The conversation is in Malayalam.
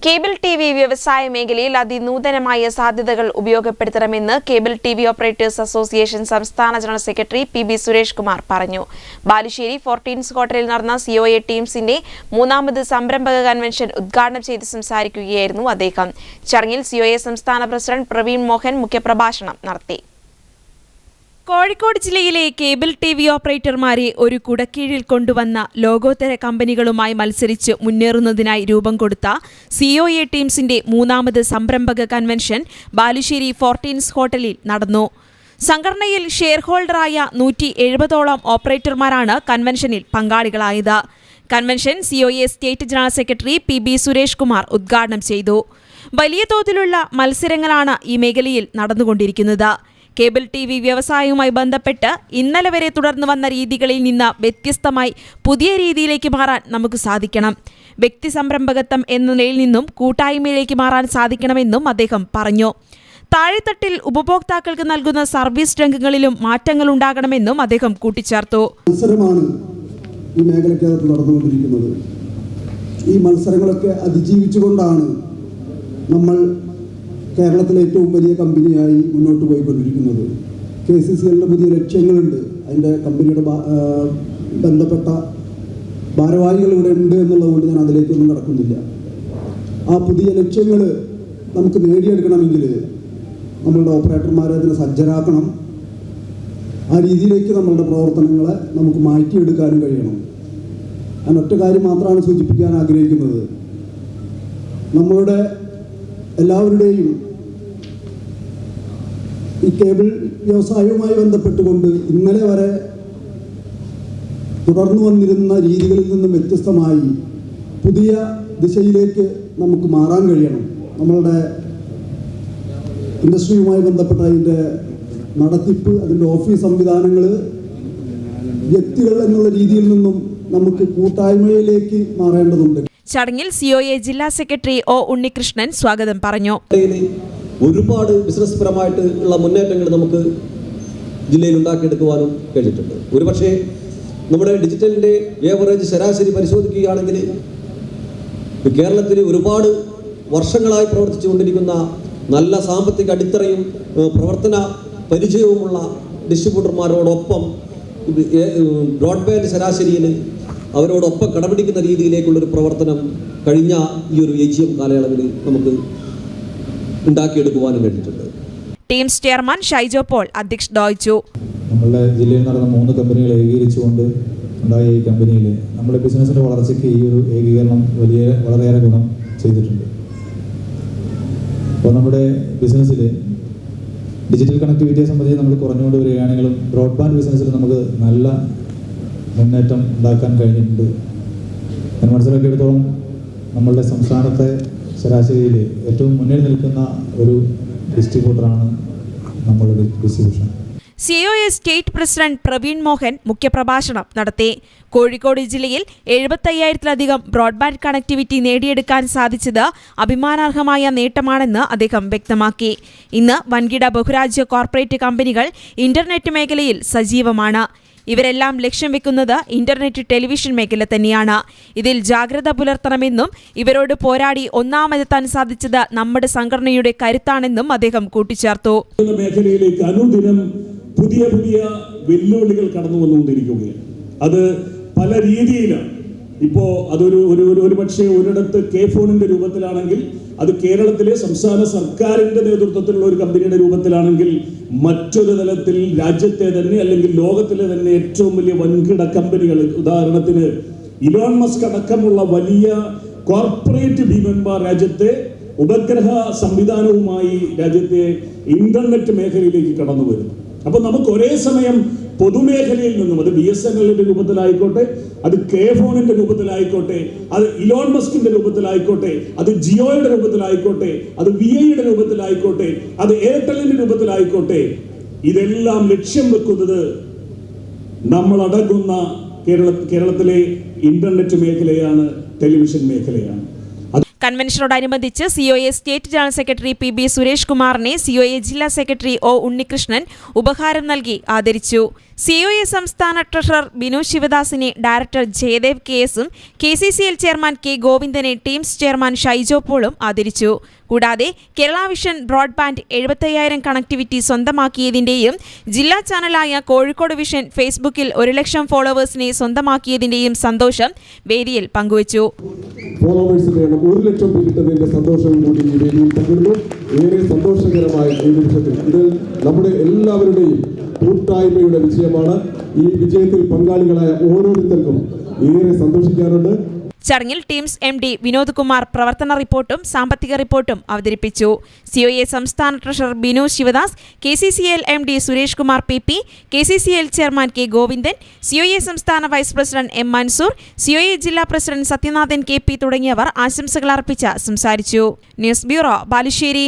കേബിൾ ടിവി വ്യവസായ മേഖലയിൽ അതിനൂതനമായ സാധ്യതകൾ ഉപയോഗപ്പെടുത്തണമെന്ന് കേബിൾ ടിവി ഓപ്പറേറ്റേഴ്സ് അസോസിയേഷൻ സംസ്ഥാന general secretary P Suresh Kumar പറഞ്ഞു. ബാലുശ്ശേരി 14th ഹോട്ടലിൽ നടന്ന COA ടീംസിന്റെ മൂന്നാമത് സംരംഭക കൺവെൻഷൻ ഉദ്ഘാടനം ചെയ്ത് സംസാരിക്കുകയായിരുന്നു അദ്ദേഹം. ചടങ്ങിൽ COA സംസ്ഥാന പ്രസിഡന്റ് പ്രവീൺ മോഹൻ മുഖ്യപ്രഭാഷണം നടത്തി. കോഴിക്കോട് ജില്ലയിലെ കേബിൾ ടിവി ഓപ്പറേറ്റർമാരെ ഒരു കുടക്കീഴിൽ കൊണ്ടുവന്ന ലോകോത്തര കമ്പനികളുമായി മത്സരിച്ച് മുന്നേറുന്നതിനായി രൂപം കൊടുത്ത COA ടീംസിന്റെ മൂന്നാമത് സംരംഭക കൺവെൻഷൻ ബാലുശ്ശേരി 14th ഹോട്ടലിൽ നടന്നു. സംഘടനയിൽ ഷെയർ ഹോൾഡറായ 170ഓളം ഓപ്പറേറ്റർമാരാണ് കൺവെൻഷനിൽ പങ്കാളികളായത്. Convention COA state general secretary P Suresh Kumar ഉദ്ഘാടനം ചെയ്തു. വലിയ തോതിലുള്ള മത്സരങ്ങളാണ് ഈ മേഖലയിൽ നടന്നുകൊണ്ടിരിക്കുന്നത്. കേബിൾ ടിവി വ്യവസായവുമായി ബന്ധപ്പെട്ട് ഇന്നലെ വരെ തുടർന്നു വന്ന രീതികളിൽ നിന്ന് വ്യത്യസ്തമായി പുതിയ രീതിയിലേക്ക് മാറാൻ നമുക്ക് സാധിക്കണം. വ്യക്തി സംരംഭകത്വം എന്ന നിലയിൽ നിന്നും കൂട്ടായ്മയിലേക്ക് മാറാൻ സാധിക്കണമെന്നും അദ്ദേഹം പറഞ്ഞു. താഴെത്തട്ടിൽ ഉപഭോക്താക്കൾക്ക് നൽകുന്ന സർവീസ് രംഗങ്ങളിലും മാറ്റങ്ങൾ ഉണ്ടാകണമെന്നും അദ്ദേഹം കൂട്ടിച്ചേർത്തു. ഈ മേഖലയ്ക്കകത്ത് നടന്നുകൊണ്ടിരിക്കുന്നത് ഈ മത്സരങ്ങളൊക്കെ അതിജീവിച്ചുകൊണ്ടാണ് നമ്മൾ കേരളത്തിലെ ഏറ്റവും വലിയ കമ്പനിയായി മുന്നോട്ട് പോയിക്കൊണ്ടിരിക്കുന്നത്. KCCLന്റെ പുതിയ ലക്ഷ്യങ്ങളുണ്ട്. അതിൻ്റെ കമ്പനിയുടെ ബന്ധപ്പെട്ട ഭാരവാഹികൾ ഇവിടെ ഉണ്ട് എന്നുള്ളതുകൊണ്ട് ഞാൻ അതിലേക്കൊന്നും കടക്കുന്നില്ല. ആ പുതിയ ലക്ഷ്യങ്ങൾ നമുക്ക് നേടിയെടുക്കണമെങ്കിൽ നമ്മളുടെ ഓപ്പറേറ്റർമാരെ അതിനെ സജ്ജരാക്കണം. ആ രീതിയിലേക്ക് നമ്മളുടെ പ്രവർത്തനങ്ങളെ നമുക്ക് മാറ്റിയെടുക്കാനും കഴിയണം. ഞാൻ ഒറ്റ കാര്യം മാത്രമാണ് സൂചിപ്പിക്കാൻ ആഗ്രഹിക്കുന്നത്. നമ്മളുടെ എല്ലാവരുടെയും ഈ കേബിൾ വ്യവസായവുമായി ബന്ധപ്പെട്ടുകൊണ്ട് ഇന്നലെ വരെ തുടർന്നു വന്നിരുന്ന രീതികളിൽ നിന്നും വ്യത്യസ്തമായി പുതിയ ദിശയിലേക്ക് നമുക്ക് മാറാൻ കഴിയണം. നമ്മളുടെ ഇൻഡസ്ട്രിയുമായി ബന്ധപ്പെട്ട അതിൻ്റെ നടത്തിപ്പ്, അതിൻ്റെ ഓഫീസ് സംവിധാനങ്ങൾ, വ്യക്തികൾ എന്നുള്ള രീതിയിൽ നിന്നും നമുക്ക് കൂട്ടായ്മയിലേക്ക് മാറേണ്ടതുണ്ട്. ചടങ്ങിൽ COA ജില്ലാ സെക്രട്ടറി O ഉണ്ണികൃഷ്ണൻ സ്വാഗതം പറഞ്ഞു. ഒരുപാട് ബിസിനസ് പരമായിട്ടുള്ള മുന്നേറ്റങ്ങൾ നമുക്ക് ജില്ലയിൽ ഉണ്ടാക്കിയെടുക്കുവാനും കഴിഞ്ഞിട്ടുണ്ട്. ഒരുപക്ഷെ നമ്മുടെ ഡിജിറ്റലിൻ്റെ ഏവറേജ് ശരാശരി പരിശോധിക്കുകയാണെങ്കിൽ കേരളത്തിൽ ഒരുപാട് വർഷങ്ങളായി പ്രവർത്തിച്ചുകൊണ്ടിരിക്കുന്ന നല്ല സാമ്പത്തിക അടിത്തറയും പ്രവർത്തന പരിചയവുമുള്ള ഡിസ്ട്രിബ്യൂട്ടർമാരോടൊപ്പം ബ്രോഡ്ബാൻഡ് ശരാശരിയിൽ അവരോടൊപ്പം കടപിടിക്കുന്ന രീതിയിലേക്കുള്ളൊരു പ്രവർത്തനം കഴിഞ്ഞ ഈ ഒരു AGM കാലയളവിൽ നമുക്ക് ഉണ്ടാക്കിയെടുക്കുവാനും കഴിഞ്ഞിട്ടുണ്ട്. ടീംസ് ചെയർമാൻ ഷൈജോ പോൾ അധ്യക്ഷത വഹിച്ചു. നമ്മളുടെ ജില്ലയിൽ നടന്ന 3 കമ്പനികൾ ഏകീകരിച്ചുകൊണ്ട് ഉണ്ടായ ഈ കമ്പനിയിൽ നമ്മുടെ ബിസിനസിൻ്റെ വളർച്ചയ്ക്ക് ഈ ഒരു ഏകീകരണം വളരെയേറെ ഗുണം ചെയ്തിട്ടുണ്ട്. അപ്പോൾ നമ്മുടെ ബിസിനസ്സിൽ ഡിജിറ്റൽ കണക്ടിവിറ്റിയെ സംബന്ധിച്ച് നമ്മൾ കുറഞ്ഞുകൊണ്ട് വരികയാണെങ്കിലും ബ്രോഡ്ബാൻഡ് ബിസിനസ്സിൽ നമുക്ക് നല്ല മുന്നേറ്റം ഉണ്ടാക്കാൻ കഴിഞ്ഞിട്ടുണ്ട്. ഞാൻ മനസ്സിലാക്കിയെടുത്തോളം നമ്മളുടെ സംസ്ഥാനത്തെ ശരാശരിയിൽ ഏറ്റവും മുന്നിൽ നിൽക്കുന്ന ഒരു ഡിസ്ട്രിബ്യൂട്ടറാണ് നമ്മളുടെ distribution. COA state president Praveen Mohan മുഖ്യപ്രഭാഷണം നടത്തി. കോഴിക്കോട് ജില്ലയിൽ 75,000-ലധികം ബ്രോഡ്ബാൻഡ് കണക്ടിവിറ്റി നേടിയെടുക്കാൻ സാധിച്ചത് അഭിമാനാർഹമായ നേട്ടമാണെന്ന് അദ്ദേഹം വ്യക്തമാക്കി. ഇന്ന് വൻകിട ബഹുരാജ്യ കോർപ്പറേറ്റ് കമ്പനികൾ ഇന്റർനെറ്റ് മേഖലയിൽ സജീവമാണ്. ഇവരെല്ലാം ലക്ഷ്യം വെക്കുന്നത് ഇന്റർനെറ്റ് ടെലിവിഷൻ മേഖല തന്നെയാണ്. ഇതിൽ ജാഗ്രത പുലർത്തണമെന്നും ഇവരോട് പോരാടി ഒന്നാമതെത്താൻ സാധിച്ചത് നമ്മുടെ സംഘടനയുടെ കരുത്താണെന്നും അദ്ദേഹം കൂട്ടിച്ചേർത്തു. മേഖലയിലേക്ക് അനുദിനം പുതിയ പുതിയ വെല്ലുവിളികൾ കടന്നു വന്നുകൊണ്ടിരിക്കുകയാണ്. അത് പല രീതിയിലാണ്. ഇപ്പോൾ അതൊരു പക്ഷേ ഒരിടത്ത് K-ഫോണിന്റെ രൂപത്തിലാണെങ്കിൽ, അത് കേരളത്തിലെ സംസ്ഥാന സർക്കാരിന്റെ നേതൃത്വത്തിലുള്ള ഒരു കമ്പനിയുടെ രൂപത്തിലാണെങ്കിൽ, മറ്റൊരു തലത്തിൽ രാജ്യത്തെ തന്നെ അല്ലെങ്കിൽ ലോകത്തിലെ തന്നെ ഏറ്റവും വലിയ വൻകിട കമ്പനികൾ, ഉദാഹരണത്തിന് ഇലോൺ മസ്ക് അടക്കമുള്ള വലിയ കോർപ്പറേറ്റ് ഭീമന്മാർ രാജ്യത്തെ ഉപഗ്രഹ സംവിധാനവുമായി രാജ്യത്തെ ഇന്റർനെറ്റ് മേഖലയിലേക്ക് കടന്നു വരുന്നു. അപ്പൊ നമുക്ക് ഒരേ സമയം പൊതുമേഖലയിൽ നിന്നും, അത് BSNLന്റെ രൂപത്തിലായിക്കോട്ടെ, അത് K-ഫോണിന്റെ രൂപത്തിലായിക്കോട്ടെ, അത് ഇലോൺ മസ്കിന്റെ രൂപത്തിലായിക്കോട്ടെ, അത് ജിയോയുടെ രൂപത്തിലായിക്കോട്ടെ, അത് VIയുടെ രൂപത്തിലായിക്കോട്ടെ, അത് എയർടെലിന്റെ രൂപത്തിലായിക്കോട്ടെ, ഇതെല്ലാം ലക്ഷ്യം വെക്കുന്നത് നമ്മൾ അടങ്ങുന്ന കേരളത്തിലെ ഇന്റർനെറ്റ് മേഖലയാണ്, ടെലിവിഷൻ മേഖലയാണ്. കൺവെൻഷനോടനുബന്ധിച്ച് COA state general secretary PB Suresh കുമാറിനെ COA ജില്ലാ സെക്രട്ടറി O ഉണ്ണികൃഷ്ണൻ ഉപഹാരം നൽകി ആദരിച്ചു. COA സംസ്ഥാന ട്രഷറർ ബിനു ശിവദാസിനെ ഡയറക്ടർ ജയദേവ് KS-ഉം KCCL ചെയർമാൻ K ഗോവിന്ദനെ ടീംസ് ചെയർമാൻ ഷൈജോ പോളും ആദരിച്ചു. കൂടാതെ കേരള വിഷൻ ബ്രോഡ്ബാൻഡ് 75,000 കണക്ടിവിറ്റി സ്വന്തമാക്കിയതിന്റെയും ജില്ലാ ചാനലായ കോഴിക്കോട് വിഷൻ ഫേസ്ബുക്കിൽ 1 ലക്ഷം ഫോളോവേഴ്സിനെ സ്വന്തമാക്കിയതിന്റെയും സന്തോഷം വേദിയിൽ പങ്കുവച്ചു. ഫോളോവേഴ്സിന്റെ എണ്ണം 1 ലക്ഷം കിട്ടുന്നതിന്റെ സന്തോഷവും കൂടി ഈ വേദിയിൽ പങ്കിടുന്നു. ഏറെ സന്തോഷകരമായ ഈ നിമിഷത്തിൽ ഇത് നമ്മുടെ എല്ലാവരുടെയും കൂട്ടായ്മയുടെ വിജയമാണ്. ഈ വിജയത്തിൽ പങ്കാളികളായ ഓരോരുത്തർക്കും ഏറെ സന്തോഷിക്കാനുണ്ട്. ചടങ്ങിൽ ടീംസ് MD വിനോദ് കുമാർ പ്രവർത്തന റിപ്പോർട്ടും സാമ്പത്തിക റിപ്പോർട്ടും അവതരിപ്പിച്ചു. COA സംസ്ഥാന treasurer Binu Sivadas, KCCL MD Suresh Kumar PP, KCCL chairman K Govindan, COA സംസ്ഥാന vice president M Mansoor, COA ജില്ലാ പ്രസിഡന്റ് സത്യനാഥൻ KP തുടങ്ങിയവർ ആശംസകൾ അർപ്പിച്ച് സംസാരിച്ചു. News bureau, Balussery.